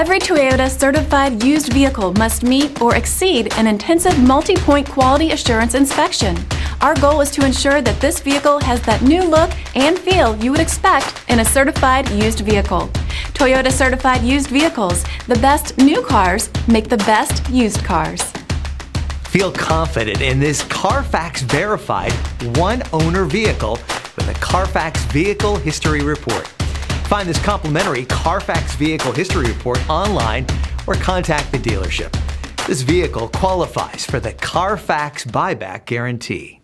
Every Toyota certified used vehicle must meet or exceed an intensive multi-point quality assurance inspection. Our goal is to ensure that this vehicle has that new look and feel you would expect in a certified used vehicle. Toyota certified used vehicles. The best new cars make the best used cars. Feel confident in this Carfax verified one-owner vehicle with a Carfax Vehicle History Report. Find this complimentary Carfax Vehicle History Report online or contact the dealership. This vehicle qualifies for the Carfax Buyback Guarantee.